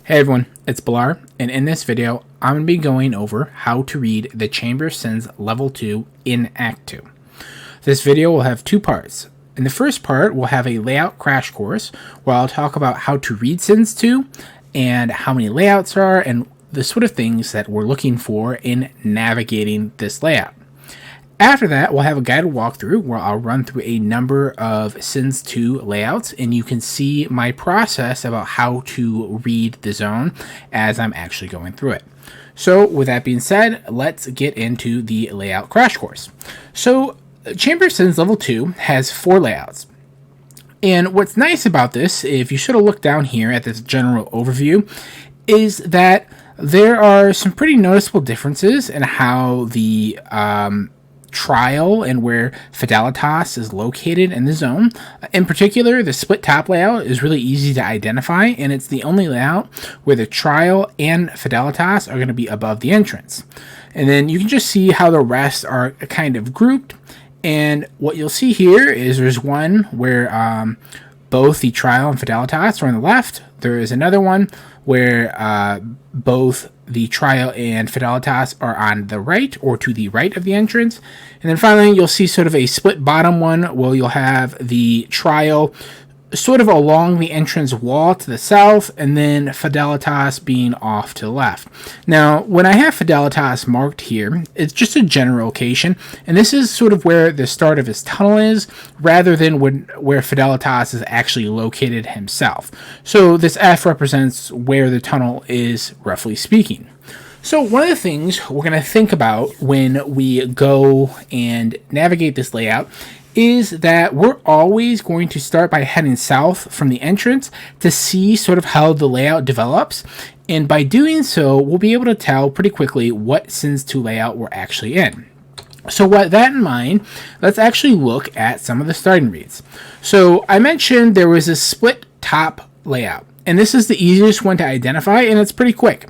Hey everyone, it's Bilar, and in this video, I'm going to be going over how to read the Chamber of Sins Level 2 in Act 2. This video will have two parts. In the first part, we'll have a layout crash course, where I'll talk about how to read Sins 2, and how many layouts there are, and the sort of things that we're looking for in navigating this layout. After that, we'll have a guided walkthrough where I'll run through a number of Sins 2 layouts, and you can see my process about how to read the zone as I'm actually going through it. So with that being said, let's get into the layout crash course. So Chamber of Sins Level 2 has 4 layouts. And what's nice about this, if you should have looked down here at this general overview, is that there are some pretty noticeable differences in how the trial and where Fidelitas is located in the zone. In particular, the split top layout is really easy to identify, and it's the only layout where the trial and Fidelitas are going to be above the entrance. And then you can just see how the rest are kind of grouped. And what you'll see here is there's one where both the trial and Fidelitas are on the left. There is another one where both the trial and Fidelitas are on the right or to the right of the entrance. And then finally, you'll see sort of a split bottom one where you'll have the trial sort of along the entrance wall to the south, and then Fidelitas being off to the left. Now, when I have Fidelitas marked here, it's just a general location, and this is sort of where the start of his tunnel is, rather than where Fidelitas is actually located himself. So this F represents where the tunnel is, roughly speaking. So one of the things we're going to think about when we go and navigate this layout is that we're always going to start by heading south from the entrance to see sort of how the layout develops. And by doing so, we'll be able to tell pretty quickly what Sins 2 layout we're actually in. So with that in mind, let's actually look at some of the starting reads. So I mentioned there was a split top layout, and this is the easiest one to identify, and it's pretty quick.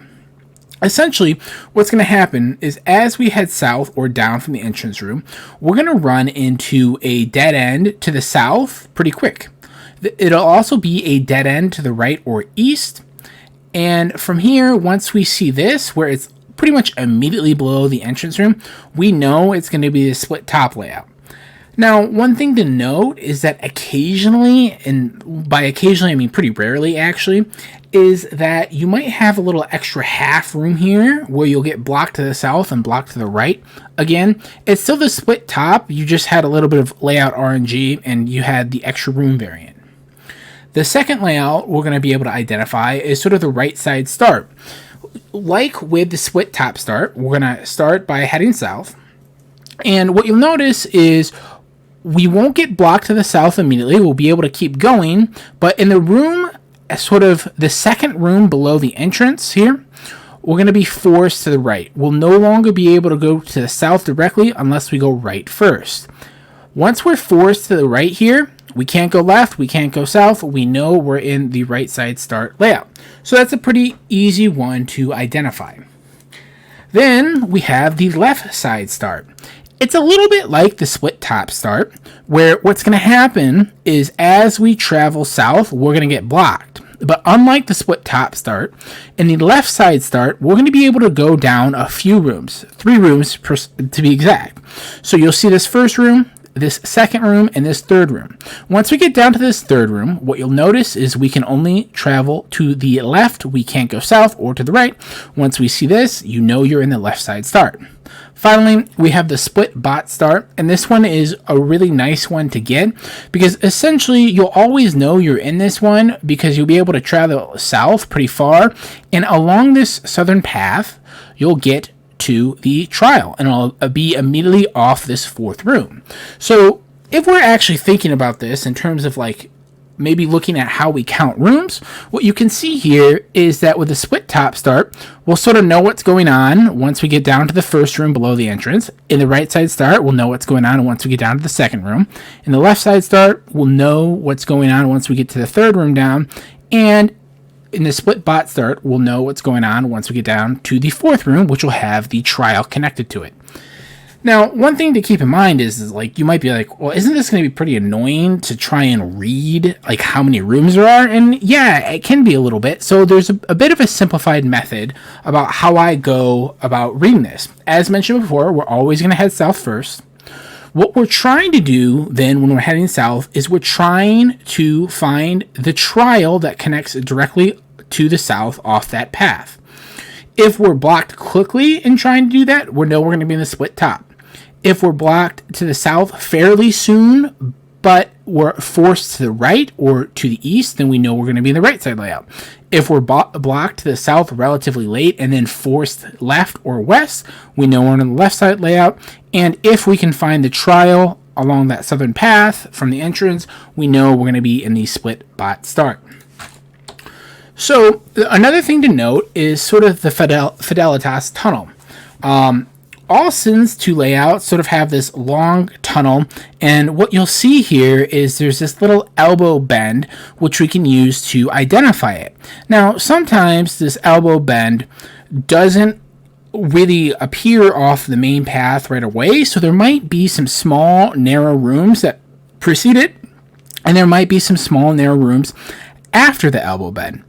Essentially, what's going to happen is as we head south or down from the entrance room, we're going to run into a dead end to the south pretty quick. It'll also be a dead end to the right or east. And from here, once we see this, where it's pretty much immediately below the entrance room, we know it's going to be a split top layout. Now, one thing to note is that occasionally, and by occasionally I mean pretty rarely actually, is that you might have a little extra half room here where you'll get blocked to the south and blocked to the right. Again, it's still the split top, you just had a little bit of layout RNG and you had the extra room variant. The second layout we're going to be able to identify is sort of the right side start. Like with the split top start, we're going to start by heading south. And what you'll notice is we won't get blocked to the south immediately. We'll be able to keep going. But in the room, sort of the second room below the entrance here, we're going to be forced to the right. We'll no longer be able to go to the south directly unless we go right first. Once we're forced to the right here, we can't go left, we can't go south. We know we're in the right side start layout. So that's a pretty easy one to identify. Then we have the left side start. It's a little bit like the split top start, where what's going to happen is as we travel south, we're going to get blocked. But unlike the split top start, in the left side start, we're going to be able to go down a few rooms, 3 rooms to be exact. So you'll see this first room, this second room, and this third room. Once we get down to this third room, what you'll notice is we can only travel to the left. We can't go south or to the right. Once we see this, you know you're in the left side start. Finally, we have the split bot start, and this one is a really nice one to get because essentially you'll always know you're in this one because you'll be able to travel south pretty far, and along this southern path, you'll get to the trial, and it'll be immediately off this fourth room. So if we're actually thinking about this in terms of like maybe looking at how we count rooms, what you can see here is that with the split top start, we'll sort of know what's going on once we get down to the first room below the entrance. In the right side start, we'll know what's going on once we get down to the second room. In the left side start, we'll know what's going on once we get to the third room down. And in the split bot start, we'll know what's going on once we get down to the fourth room, which will have the trial connected to it. Now, one thing to keep in mind is like, you might be like, well, isn't this going to be pretty annoying to try and read like how many rooms there are? And yeah, it can be a little bit. So there's a bit of a simplified method about how I go about reading this. As mentioned before, we're always going to head south first. What we're trying to do then when we're heading south is we're trying to find the trial that connects directly to the south off that path. If we're blocked quickly in trying to do that, we know we're going to be in the split top. If we're blocked to the south fairly soon, but we're forced to the right or to the east, then we know we're going to be in the right side layout. If we're blocked to the south relatively late and then forced left or west, we know we're in the left side layout. And if we can find the trial along that southern path from the entrance, we know we're going to be in the split bot start. So another thing to note is sort of the Fidelitas tunnel. All Sins 2 layouts sort of have this long tunnel, and what you'll see here is there's this little elbow bend which we can use to identify it. Now, sometimes this elbow bend doesn't really appear off the main path right away, so there might be some small, narrow rooms that precede it, and there might be some small, narrow rooms after the elbow bend.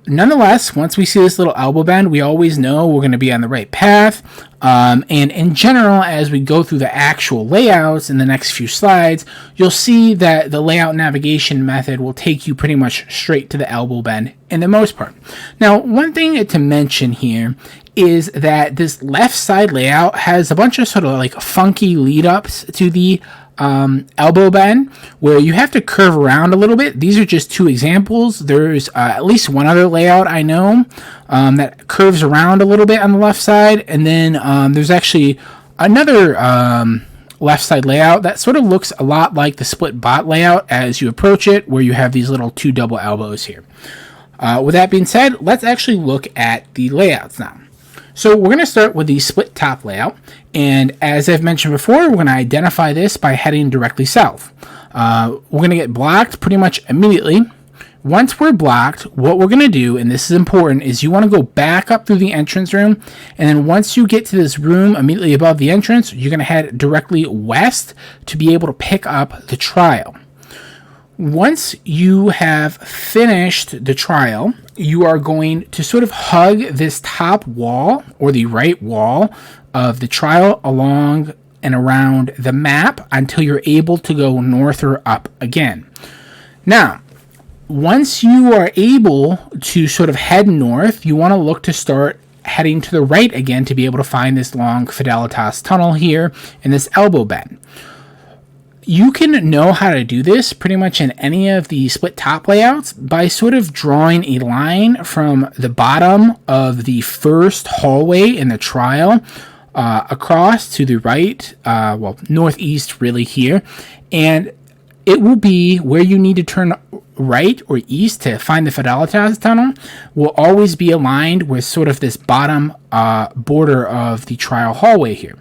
Nonetheless, once we see this little elbow bend, we always know we're going to be on the right path. And in general, as we go through the actual layouts in the next few slides, you'll see that the layout navigation method will take you pretty much straight to the elbow bend in the most part. Now, one thing to mention here is that this left side layout has a bunch of sort of like funky lead ups to the elbow bend where you have to curve around a little bit. These are just two examples. There's at least one other layout I know that curves around a little bit on the left side, and then there's actually another left side layout that sort of looks a lot like the split bot layout as you approach it, where you have these little two double elbows here. With that being said, let's actually look at the layouts now. So we're going to start with the split top layout, and as I've mentioned before, we're going to identify this by heading directly south. We're going to get blocked pretty much immediately. Once we're blocked, what we're going to do, and this is important, is you want to go back up through the entrance room, and then once you get to this room immediately above the entrance, you're going to head directly west to be able to pick up the trial. Once you have finished the trial, you are going to sort of hug this top wall or the right wall of the trial along and around the map until you're able to go north or up again. Now, once you are able to sort of head north, you want to look to start heading to the right again to be able to find this long Fidelitas tunnel here and this elbow bend. You can know how to do this pretty much in any of the split top layouts by sort of drawing a line from the bottom of the first hallway in the trial across to the right, northeast really here, and it will be where you need to turn right or east to find the Fidelitas tunnel will always be aligned with sort of this bottom border of the trial hallway here.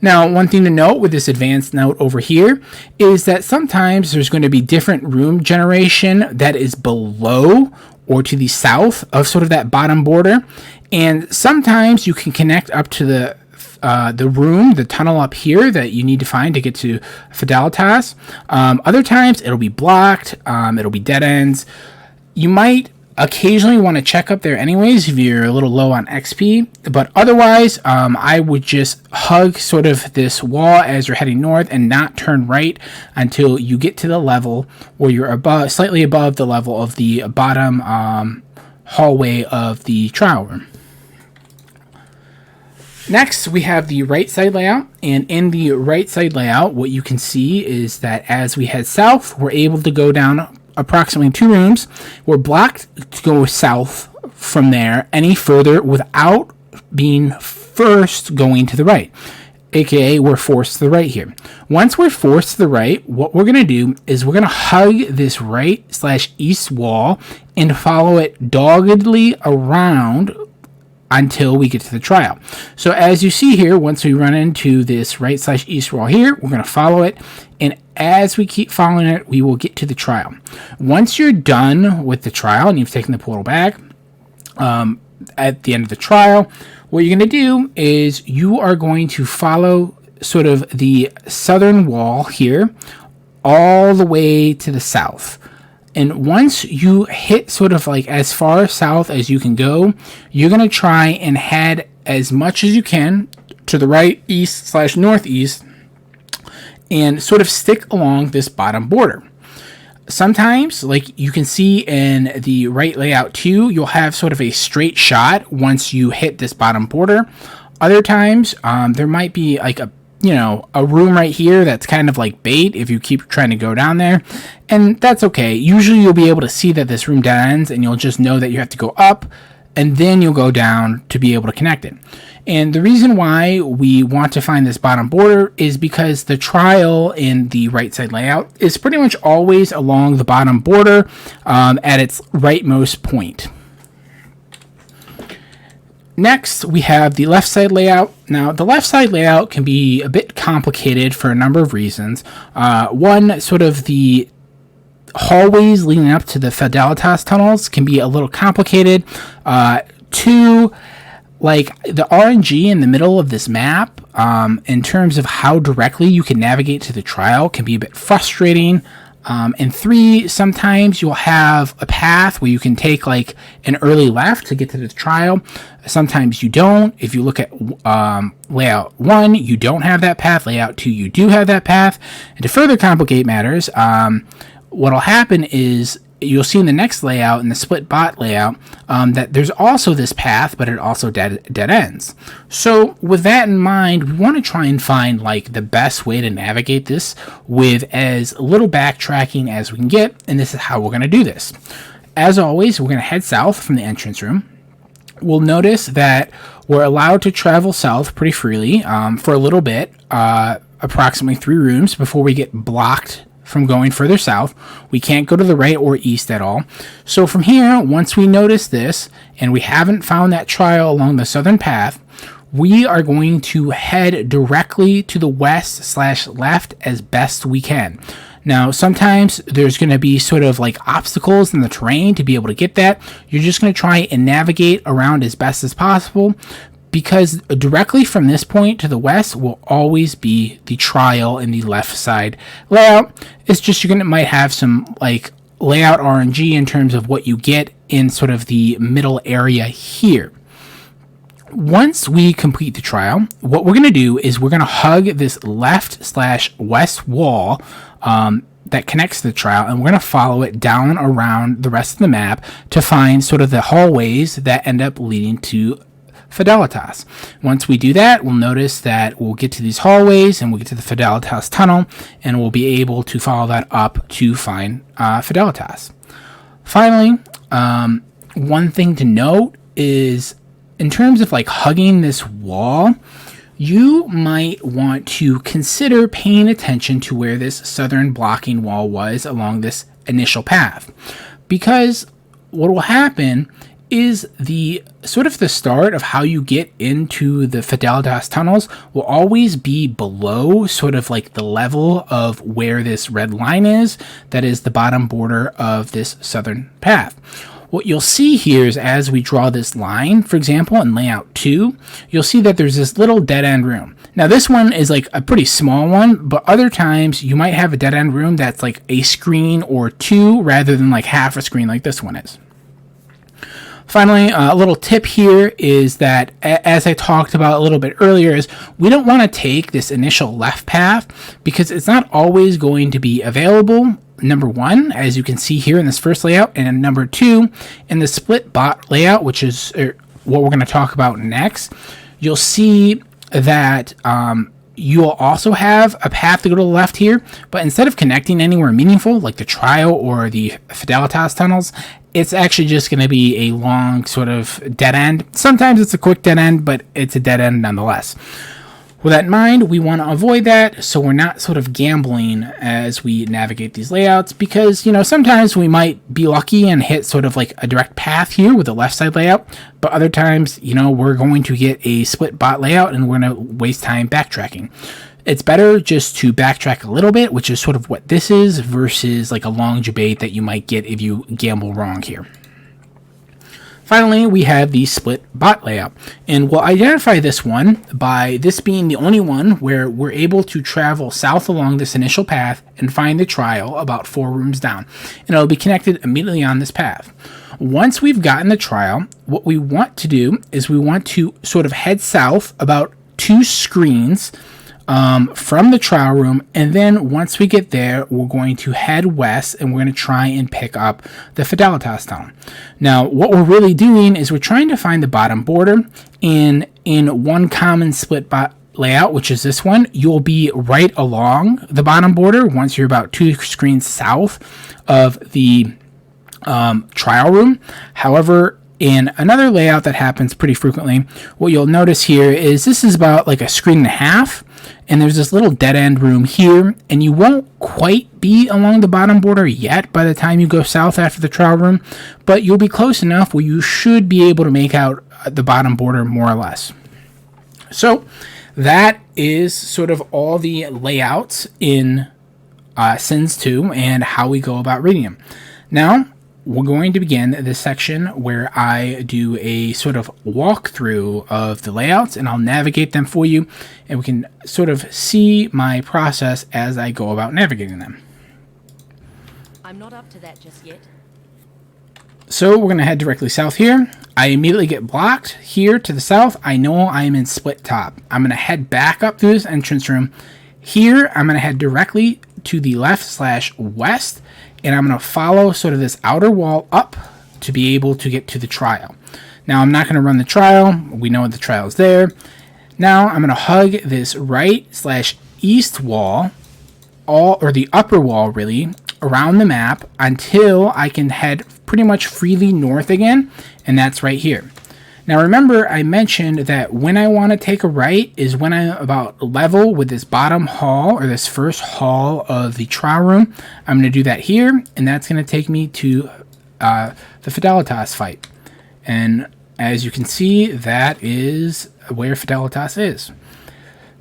Now, one thing to note with this advanced note over here is that sometimes there's going to be different room generation that is below or to the south of sort of that bottom border. And sometimes you can connect up to the room, the tunnel up here that you need to find to get to Fidelitas. Other times it'll be blocked, it'll be dead ends. You might occasionally want to check up there anyways if you're a little low on XP, but otherwise I would just hug sort of this wall as you're heading north and not turn right until you get to the level where you're slightly above the level of the bottom hallway of the trial room. Next, we have the right side layout, and in the right side layout, what you can see is that as we head south, we're able to go down approximately 2 rooms. We're blocked to go south from there any further without being first going to the right, aka we're forced to the right here. Once we're forced to the right, what we're going to do is we're going to hug this right/east wall and follow it doggedly around until we get to the trial. So as you see here, once we run into this right/east wall here, we're going to follow it, and as we keep following it, we will get to the trial. Once you're done with the trial and you've taken the portal back, at the end of the trial, what you're going to do is you are going to follow sort of the southern wall here all the way to the south. And once you hit sort of like as far south as you can go, you're going to try and head as much as you can to the right, east/northeast, and sort of stick along this bottom border. Sometimes, like you can see in the right layout too, you'll have sort of a straight shot once you hit this bottom border. Other times, there might be like a room right here that's kind of like bait if you keep trying to go down there, and that's okay. Usually you'll be able to see that this room dead ends, and you'll just know that you have to go up, and then you'll go down to be able to connect it. And the reason why we want to find this bottom border is because the trial in the right side layout is pretty much always along the bottom border at its rightmost point. Next, we have the left side layout. Now, the left side layout can be a bit complicated for a number of reasons. One, sort of the hallways leading up to the Fidelitas tunnels can be a little complicated. Two, like the RNG in the middle of this map, in terms of how directly you can navigate to the trial, can be a bit frustrating. And three, sometimes you'll have a path where you can take like an early left to get to the trial. Sometimes you don't. If you look at layout 1, you don't have that path. Layout 2, you do have that path. And to further complicate matters, what'll happen is you'll see in the next layout, in the split bot layout, that there's also this path, but it also dead ends. So with that in mind, we want to try and find like the best way to navigate this with as little backtracking as we can get, and this is how we're going to do this. As always, we're going to head south from the entrance room. We'll notice that we're allowed to travel south pretty freely for a little bit, approximately 3 rooms before we get blocked from going further south. We can't go to the right or east at all. So from here, once we notice this and we haven't found that trial along the southern path, we are going to head directly to the west/left as best we can. Now, sometimes there's going to be sort of like obstacles in the terrain to be able to get that. You're just going to try and navigate around as best as possible, because directly from this point to the west will always be the trial in the left side layout. It's just might have some like layout RNG in terms of what you get in sort of the middle area here. Once we complete the trial, what we're going to do is we're going to hug this left/west wall that connects to the trial, and we're going to follow it down around the rest of the map to find sort of the hallways that end up leading to Fidelitas. Once we do that, we'll notice that we'll get to these hallways and we'll get to the Fidelitas tunnel, and we'll be able to follow that up to find Fidelitas. Finally, one thing to note is in terms of like hugging this wall, you might want to consider paying attention to where this southern blocking wall was along this initial path, because what will happen is the sort of the start of how you get into the Fidelitas tunnels will always be below sort of like the level of where this red line is, that is the bottom border of this southern path. What you'll see here is as we draw this line, for example, in layout 2, you'll see that there's this little dead end room. Now this one is like a pretty small one, but other times you might have a dead end room that's like a screen or 2 rather than like half a screen like this one is. Finally, a little tip here is that, as I talked about a little bit earlier, is we don't want to take this initial left path because it's not always going to be available. Number 1, as you can see here in this first layout, and number 2, in the split bot layout, which is what we're going to talk about next, you'll see that you'll also have a path to go to the left here, but instead of connecting anywhere meaningful, like the trial or the Fidelitas tunnels, it's actually just going to be a long sort of dead end. Sometimes it's a quick dead end, but it's a dead end nonetheless. With that in mind, we want to avoid that so we're not sort of gambling as we navigate these layouts, because, sometimes we might be lucky and hit sort of like a direct path here with the left side layout, but other times, we're going to get a split bot layout and we're going to waste time backtracking. It's better just to backtrack a little bit, which is sort of what this is, versus like a long debate that you might get if you gamble wrong here. Finally, we have the split bot layout, and we'll identify this one by this being the only one where we're able to travel south along this initial path and find the trial about 4 rooms down, and it'll be connected immediately on this path. Once we've gotten the trial, what we want to do is we want to sort of head south about 2 screens from the trial room, and then once we get there, we're going to head west and we're going to try and pick up the Fidelitas Tunnel. Now, what we're really doing is we're trying to find the bottom border in one common split bot layout, which is this one. You'll be right along the bottom border once you're about 2 screens south of the trial room. However, in another layout that happens pretty frequently, what you'll notice here is this is about like a screen and a half, and there's this little dead end room here, and you won't quite be along the bottom border yet by the time you go south after the trial room, but you'll be close enough where you should be able to make out the bottom border more or less. So that is sort of all the layouts in Sins 2 and how we go about reading them. Now, we're going to begin this section where I do a sort of walkthrough of the layouts, and I'll navigate them for you, and we can sort of see my process as I go about navigating them. I'm not up to that just yet. So we're going to head directly south here. I immediately get blocked here to the south. I know I am in split top. I'm going to head back up through this entrance room. Here, I'm going to head directly to the left/west, and I'm going to follow sort of this outer wall up to be able to get to the trial. Now, I'm not going to run the trial. We know the trial is there. Now, I'm going to hug this right/east wall, or the upper wall, really, around the map until I can head pretty much freely north again, and that's right here. Now, remember, I mentioned that when I want to take a right is when I'm about level with this bottom hall, or this first hall of the trial room. I'm going to do that here, and that's going to take me to the Fidelitas fight. And as you can see, that is where Fidelitas is.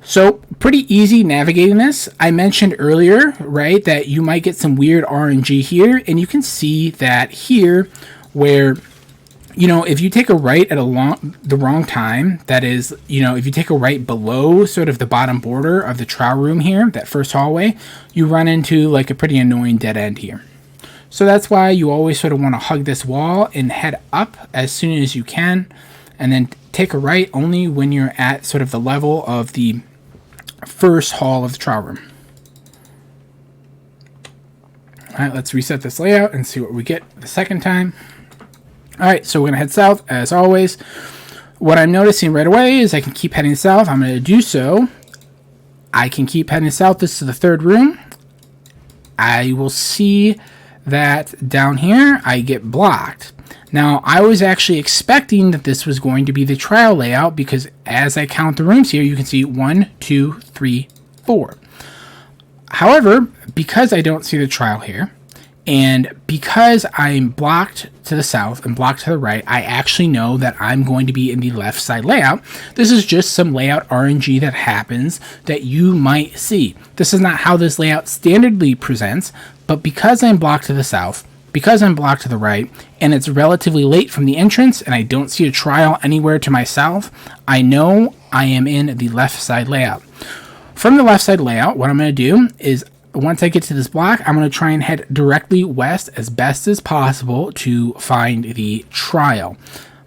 So, pretty easy navigating this. I mentioned earlier, right, that you might get some weird RNG here, and you can see that here where, you know, if you take a right at the wrong time, that is, you know, if you take a right below sort of the bottom border of the trial room here, that first hallway, you run into like a pretty annoying dead end here. So that's why you always sort of want to hug this wall and head up as soon as you can, and then take a right only when you're at sort of the level of the first hall of the trial room. All right, let's reset this layout and see what we get the second time. All right, so we're going to head south as always. What I'm noticing right away is I can keep heading south. I'm going to do so. I can keep heading south. This is the third room. I will see that down here I get blocked. Now, I was actually expecting that this was going to be the trial layout because as I count the rooms here, you can see 1, 2, 3, 4. However, because I don't see the trial here, and because I'm blocked to the south and blocked to the right, I actually know that I'm going to be in the left side layout. This is just some layout RNG that happens that you might see. This is not how this layout standardly presents, but because I'm blocked to the south, because I'm blocked to the right, and it's relatively late from the entrance, and I don't see a trial anywhere to my south, I know I am in the left side layout. From the left side layout, what I'm going to do is once I get to this block, I'm going to try and head directly west as best as possible to find the trial.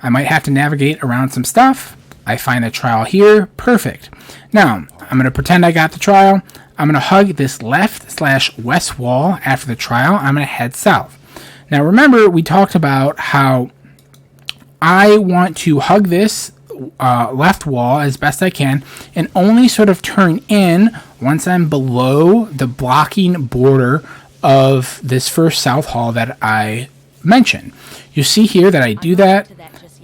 I might have to navigate around some stuff. I find the trial here. Perfect. Now, I'm going to pretend I got the trial. I'm going to hug this left/west wall after the trial. I'm going to head south. Now, remember, we talked about how I want to hug this left wall as best I can and only sort of turn in once I'm below the blocking border of this first south hall that I mentioned. You see here that I do that,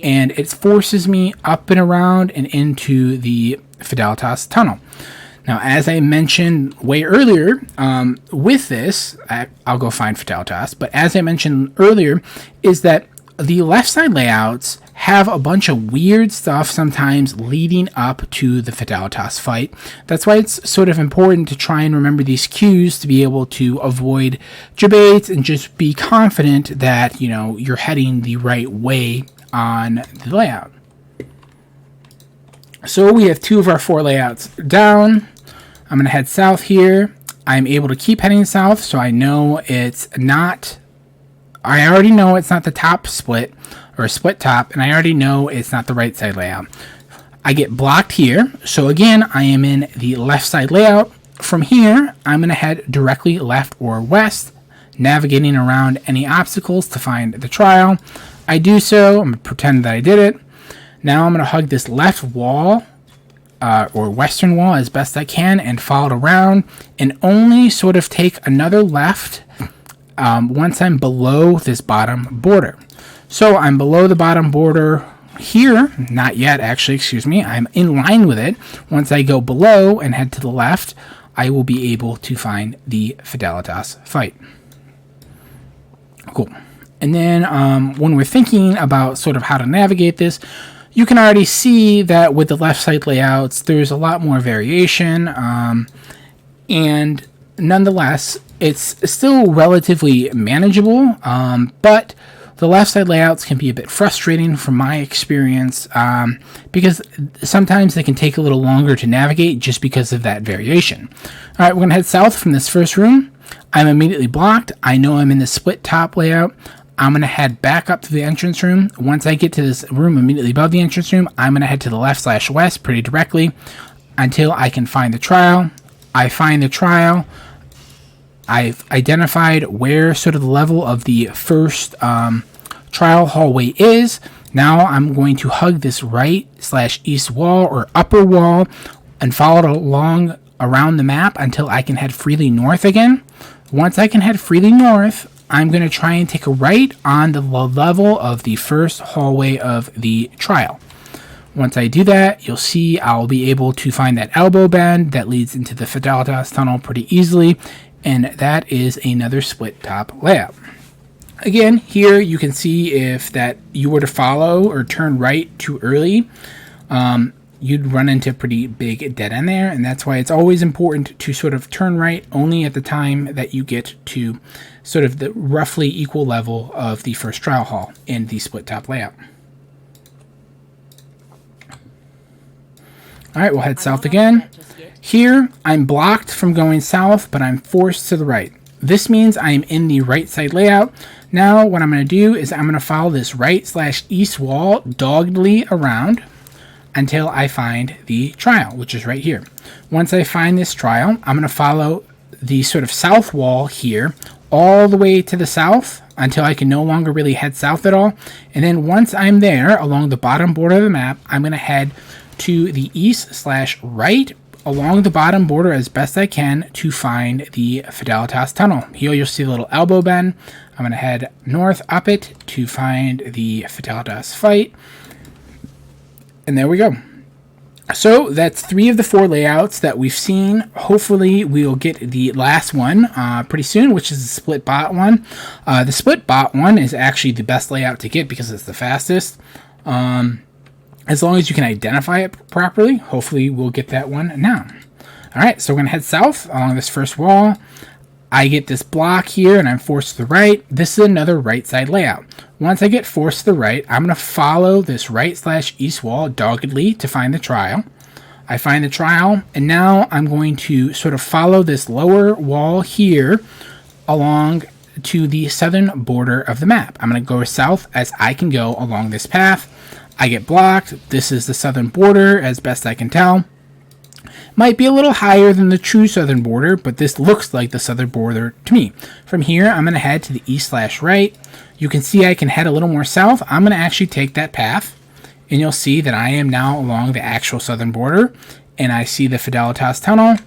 and it forces me up and around and into the Fidelitas tunnel. Now, as I mentioned way earlier, with this, I'll go find Fidelitas, but as I mentioned earlier, is that the left side layouts have a bunch of weird stuff sometimes leading up to the Fidelitas fight. That's why it's sort of important to try and remember these cues to be able to avoid debates and just be confident that, you know, you're heading the right way on the layout. So we have 2 of our 4 layouts down. I'm going to head south here. I'm able to keep heading south, so I know it's not... I already know it's not the top split, or split top, and I already know it's not the right side layout. I get blocked here, so again, I am in the left side layout. From here, I'm going to head directly left or west, navigating around any obstacles to find the trial. I do so. I'm going to pretend that I did it. Now I'm going to hug this left wall, or western wall, as best I can, and follow it around, and only sort of take another left once I'm below this bottom border. So I'm below the bottom border here. Not yet, actually, excuse me. I'm in line with it. Once I go below and head to the left, I will be able to find the Fidelitas fight. Cool. And then when we're thinking about sort of how to navigate this, you can already see that with the left side layouts, there's a lot more variation. And nonetheless, it's still relatively manageable, but the left side layouts can be a bit frustrating from my experience, because sometimes they can take a little longer to navigate just because of that variation. All right, we're going to head south from this first room. I'm immediately blocked. I know I'm in the split top layout. I'm going to head back up to the entrance room. Once I get to this room immediately above the entrance room, I'm going to head to the left/west pretty directly until I can find the trial. I find the trial. I've identified where sort of the level of the first trial hallway is. Now I'm going to hug this right/east wall or upper wall and follow it along around the map until I can head freely north again. Once I can head freely north, I'm going to try and take a right on the level of the first hallway of the trial. Once I do that, you'll see I'll be able to find that elbow bend that leads into the Fidelitas tunnel pretty easily, and that is another split top layout. Again, here you can see if that you were to follow or turn right too early, you'd run into a pretty big dead end there, and that's why it's always important to sort of turn right only at the time that you get to sort of the roughly equal level of the first trial hall in the split top layout. All right, we'll head south again. Here, I'm blocked from going south, but I'm forced to the right. This means I'm in the right side layout. Now, what I'm going to do is I'm going to follow this right/east wall doggedly around until I find the trial, which is right here. Once I find this trial, I'm going to follow the sort of south wall here all the way to the south until I can no longer really head south at all. And then once I'm there along the bottom border of the map, I'm going to head to the east/right along the bottom border as best I can to find the Fidelitas tunnel. Here you'll see the little elbow bend. I'm going to head north up it to find the Fidelitas fight. And there we go. So that's 3 of the 4 layouts that we've seen. Hopefully we'll get the last one pretty soon, which is the split bot one. The split bot one is actually the best layout to get because it's the fastest. As long as you can identify it properly, hopefully we'll get that one now. All right, so we're going to head south along this first wall. I get this block here and I'm forced to the right. This is another right side layout. Once I get forced to the right, I'm going to follow this right/east wall doggedly to find the trial. I find the trial, and now I'm going to sort of follow this lower wall here along to the southern border of the map. I'm going to go as south as I can go along this path. I get blocked. This is the southern border as best I can tell. Might be a little higher than the true southern border, but this looks like the southern border to me. From here, I'm going to head to the east/right. You can see I can head a little more south. I'm going to actually take that path, and you'll see that I am now along the actual southern border, and I see the Fidelitas tunnel.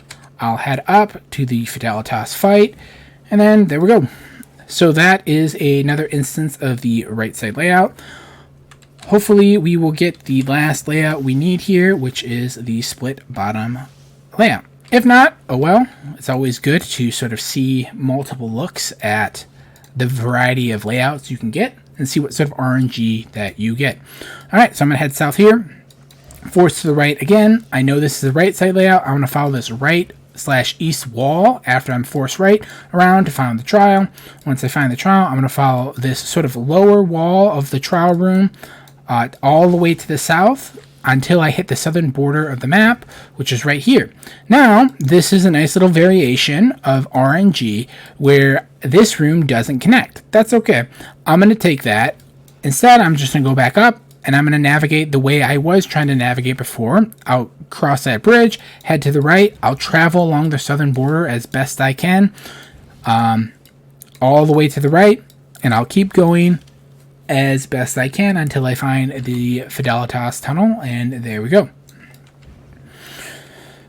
I'll head up to the Fidelitas fight, and then there we go. So that is another instance of the right side layout. Hopefully we will get the last layout we need here, which is the split bottom layout. If not, oh well, it's always good to sort of see multiple looks at the variety of layouts you can get and see what sort of RNG that you get. All right, so I'm going to head south here, force to the right again. I know this is the right side layout. I'm going to follow this right/east wall after I'm forced right around to find the trial. Once I find the trial, I'm going to follow this sort of lower wall of the trial room all the way to the south until I hit the southern border of the map, which is right here. Now, this is a nice little variation of RNG where this room doesn't connect. That's okay. I'm going to take that. Instead, I'm just going to go back up and I'm going to navigate the way I was trying to navigate before. I'll cross that bridge, head to the right. I'll travel along the southern border as best I can, all the way to the right, and I'll keep going as best I can until I find the Fidelitas tunnel, and there we go.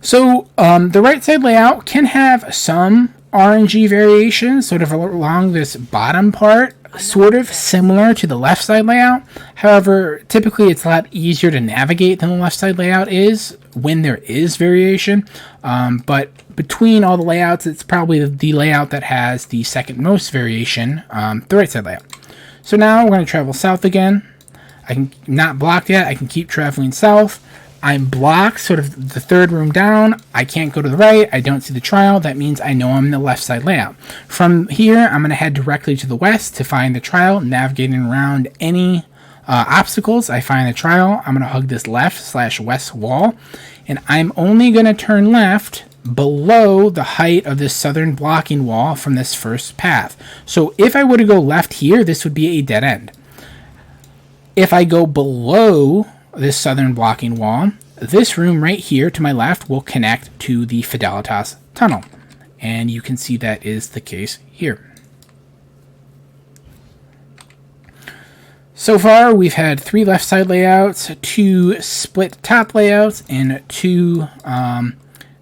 So the right side layout can have some RNG variations sort of along this bottom part, sort of similar to the left side layout. However, typically it's a lot easier to navigate than the left side layout is when there is variation. But between all the layouts, it's probably the layout that has the second most variation, the right side layout. So now we're going to travel south again. I can not blocked yet. I can keep traveling south. I'm blocked, sort of the third room down. I can't go to the right. I don't see the trial. That means I know I'm in the left side layout. From here, I'm going to head directly to the west to find the trial, navigating around any obstacles. I find the trial. I'm going to hug this left/west wall, and I'm only going to turn left below the height of this southern blocking wall from this first path. So if I were to go left here, this would be a dead end. If I go below this southern blocking wall, this room right here to my left will connect to the Fidelitas tunnel. And you can see that is the case here. So far, we've had 3 left side layouts, 2 split top layouts, and 2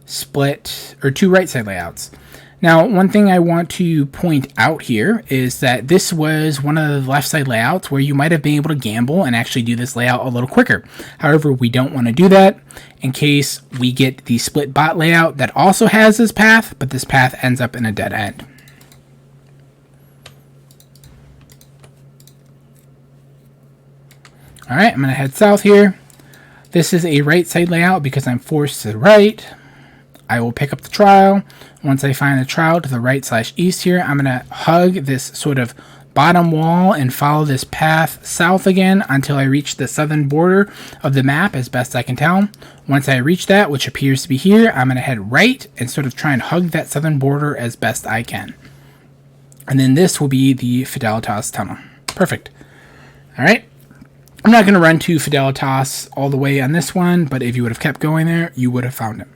2 right side layouts. Now, one thing I want to point out here is that this was one of the left side layouts where you might have been able to gamble and actually do this layout a little quicker. However, we don't want to do that in case we get the split bot layout that also has this path, but this path ends up in a dead end. All right, I'm going to head south here. This is a right side layout because I'm forced to the right. I will pick up the trial. Once I find the trial to the right/east here, I'm going to hug this sort of bottom wall and follow this path south again until I reach the southern border of the map as best I can tell. Once I reach that, which appears to be here, I'm going to head right and sort of try and hug that southern border as best I can. And then this will be the Fidelitas tunnel. Perfect. All right. I'm not going to run to Fidelitas all the way on this one, but if you would have kept going there, you would have found it.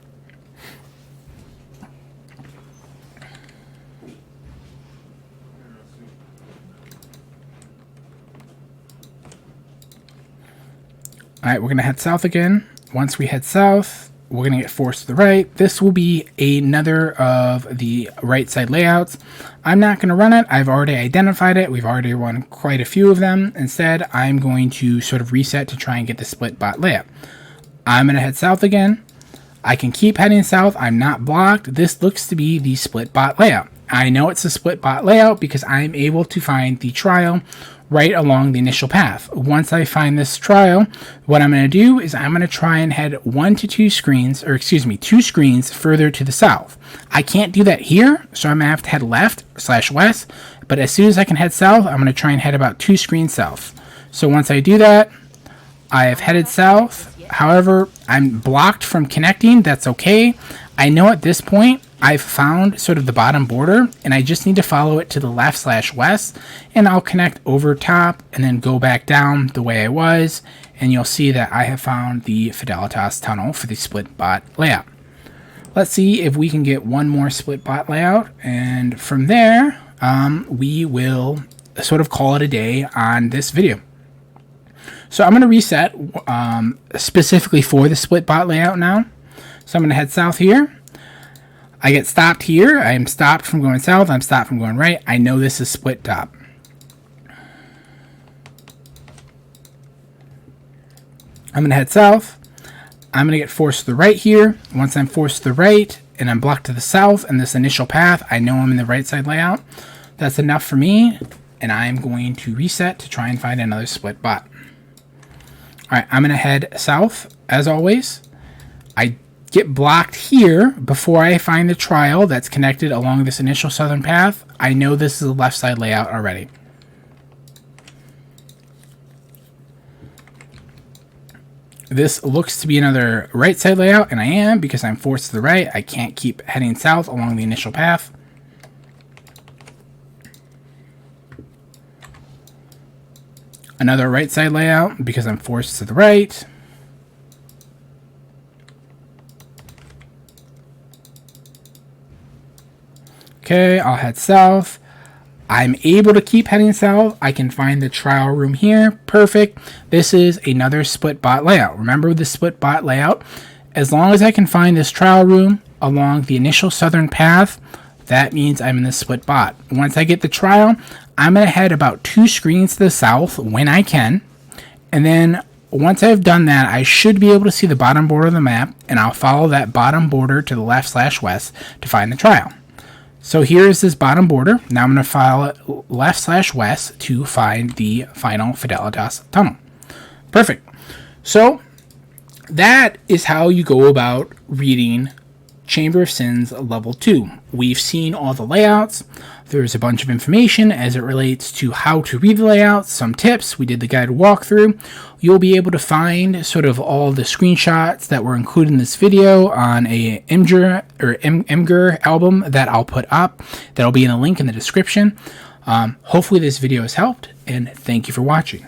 Alright, we're going to head south again. Once we head south, we're going to get forced to the right. This will be another of the right side layouts. I'm not going to run it. I've already identified it. We've already run quite a few of them. Instead, I'm going to sort of reset to try and get the split bot layout. I'm going to head south again. I can keep heading south. I'm not blocked. This looks to be the split bot layout. I know it's a split bot layout because I'm able to find the trial right along the initial path. Once I find this trial, what I'm going to do is I'm going to try and head 1 to 2 screens, or excuse me, 2 screens further to the south. I can't do that here, so I'm going to have to head left/west, but as soon as I can head south, I'm going to try and head about 2 screens south. So once I do that, I have headed south. However, I'm blocked from connecting. That's okay. I know at this point I've found sort of the bottom border, and I just need to follow it to the left/west, and I'll connect over top and then go back down the way I was, and you'll see that I have found the Fidelitas tunnel for the split bot layout. Let's see if we can get one more split bot layout, and from there, we will sort of call it a day on this video. So I'm going to reset specifically for the split bot layout now. So I'm going to head south here. I get stopped here. I am stopped from going south. I'm stopped from going right. I know this is split top. I'm going to head south. I'm going to get forced to the right here. Once I'm forced to the right and I'm blocked to the south and this initial path, I know I'm in the right side layout. That's enough for me, and I'm going to reset to try and find another split bot. All right, I'm going to head south as always. I get blocked here before I find the trial that's connected along this initial southern path. I know this is a left side layout already. This looks to be another right side layout, and I am, because I'm forced to the right. I can't keep heading south along the initial path. Another right side layout, because I'm forced to the right. Okay, I'll head south. I'm able to keep heading south. I can find the trial room here. Perfect. This is another split bot layout. Remember the split bot layout? As long as I can find this trial room along the initial southern path, that means I'm in the split bot. Once I get the trial, I'm going to head about 2 screens to the south when I can. And then once I've done that, I should be able to see the bottom border of the map, and I'll follow that bottom border to the left/west to find the trial. So here is this bottom border. Now I'm going to follow it left/west to find the final Fidelitas tunnel. Perfect. So that is how you go about reading Chamber of Sins Level 2. We've seen all the layouts. There's a bunch of information as it relates to how to read the layouts, some tips. We did the guided walkthrough. You'll be able to find sort of all the screenshots that were included in this video on a Imgur album that I'll put up. That'll be in a link in the description. Hopefully this video has helped, and thank you for watching.